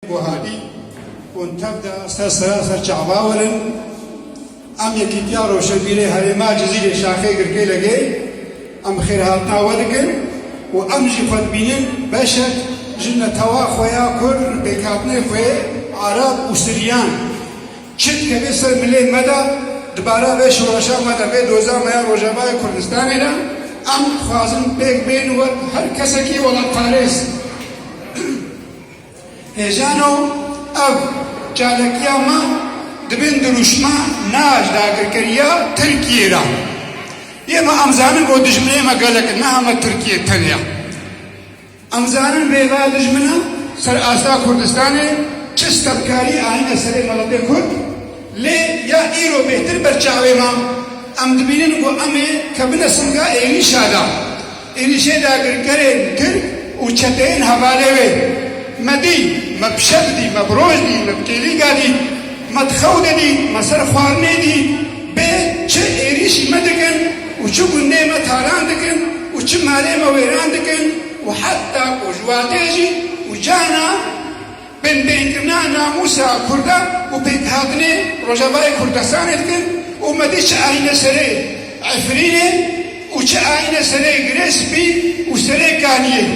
وهادي ونتبدا سلسله شعباورن ام يكيتيار وشبيري هرما جزيره شاخي غركي لغي ام خير هاتنا ودكن وام جفت بينن بشت جنة توا خويا كر بكاتني خوي عرب وسريان شت كبسر ملي مدى دبارا بيش ورشا مدى بي دوزا ميا روجاباي كردستان هنا ام خوازن بيك بين ور هر كسكي ولا فارس هجانو او جالكيا ما دبن دروشما ناج داگر كريا تركيا را يما امزانن بو دجمنه ما قالك انها تركيا تنيا امزانن بيغا دجمنه سر اسا كردستان چستبكاري آئين سر ملد كرد لي يا ايرو بهتر برچاوي ما ام دبينن کو امي كبن سنگا ايني شادا ايني شادا كرين ترك وچتين حواله وي مدي مبشدي مبروزدي مبكيلي غادي مدخودي مسر خوارني دي به چه ايريشي مدكن وچو گنده ما تاران دكن وچو مالي ما ويران دكن وحتى وجواتيجي وجانا بن بينكنا ناموسا كردا وبيتهادني رجباي كردستان دكن ومديش آينة سري عفريني وچ آينة سري غريسبي وسري كانيه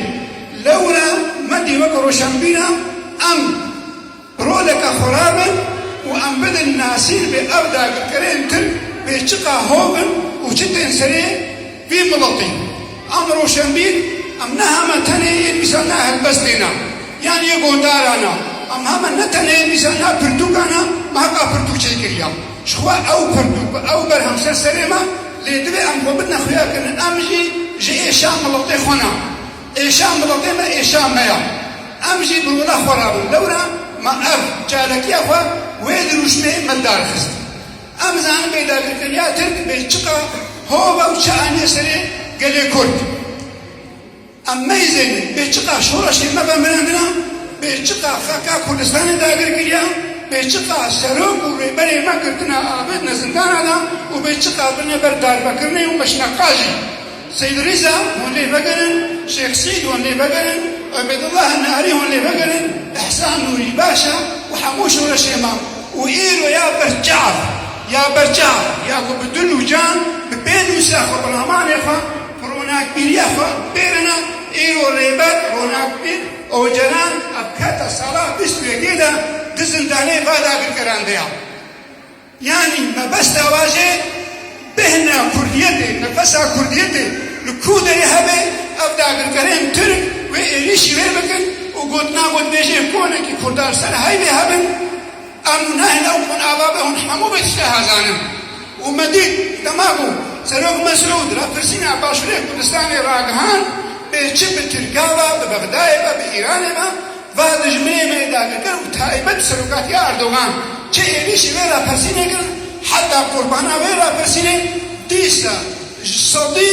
لولا مدي وقرو شمبينا ام رولك خرابا وام بدن ناسين بأبدا كرين تر بيشقا هوبن وچتن سري في ملطي ام روشنبين ام نهما تنين مثلنا هلبستنا يعني يقول دارانا ام هما نتنين مثلنا پرتوكانا ماكا پرتوك شكريا شخوا او پرتوك او برهم سرسرما ليدوي ام وبدنا خويا كن امجي جي ايشام ملطي خونا ايشام ملطي ما ايشام ميا امجي برولا خرابن لورا ما اب جالك يا اخوا وين رشمه مدار خست امزان بيدا كريا ترك بيشقا هو وشاني سري قال كرد اما يزين بيشقا شورشي ما بمننا بيشقا خاكا كردستان داغر كريا بيشقا سروق وريبري ما كرتنا عبد نزندان هذا وبيشقا بنا بردار بكرني ومشنا قاجي سيد رزا هون لي بقرن شيخ سيد هون لي بقرن عبد الله النهري هون لي بقرن احسان نوري باشا وحموش ورشي امام وإيرو يا برجعر يا برجعر يا بدل وجان بين وساخ برهمان يا اخوان بروناك بير يا اخوان بيرنا إيرو ريبات بروناك بير او جنان ابكات الصلاة بسو يجيدا دزنداني فادا بالكران ديا يعني ما بس دواجه بهنا كرديتي نفسها كرديتي لكودة يهبي ابدا بالكران ترك وإليش يبكن وقلنا قد بيجي كونك كردار سنة هاي بيهبن أم نهل أو من أبابهم حمو بيتشتها زانم ومديد دماغو سروق مسعود رافرسينا باشريك كردستاني راقهان بيتشب تركاوا ببغدايبا بإيرانيبا فاد جميع ميداقا كان وتائبت سروقات يا أردوغان چه إليشي ويرا فرسيني كان حتى قربانا ويرا فرسيني ديسا صدي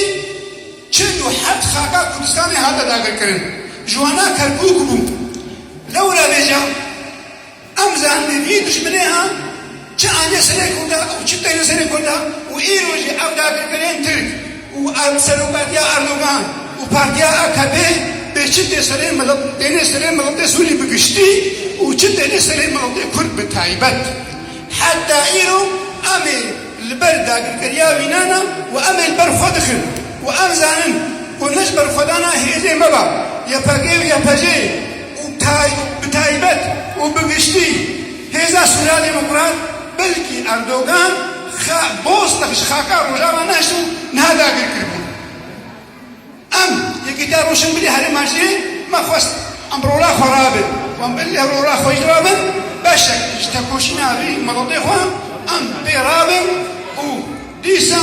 چندو حد خاقا كردستاني هذا داقا كرن جوانا كربوك بو لولا بيجا امزان بفي دشمنيها چاني سري كندا او چتين سري كندا وإيروجي ابدا بكرين ترك وسروقات يا أردوغان وبارتيا أكبي بچت سري ملد دين سري ملد سوري بگشتي وچتين سري ملد كرد بتايبت حتى إيرو امي البرد كريا وينانا وامي البر خدخن وامزانن ونجبر خدانا هيزي مبا يبقى يبجي بتايبت وبگشتي هذا سوريا ديمقراط بلكي أردوغان بوستخش خاكا رجاوا ناشتو نهادا كركربون أم يكيدا روشن بلي هاري ماجي ما خواست أم رولا خرابن وأم بلي رولا خويجرابن باشك اشتكوشنا بي مضضي خوام أم بيرابن وديسا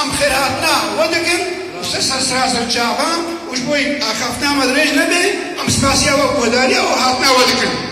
أم خيراتنا ودكن وستسر سراسر جابان وش بوي أخافنا مدريج نبي أم سباسيا وقوداريا وهاتنا ودكن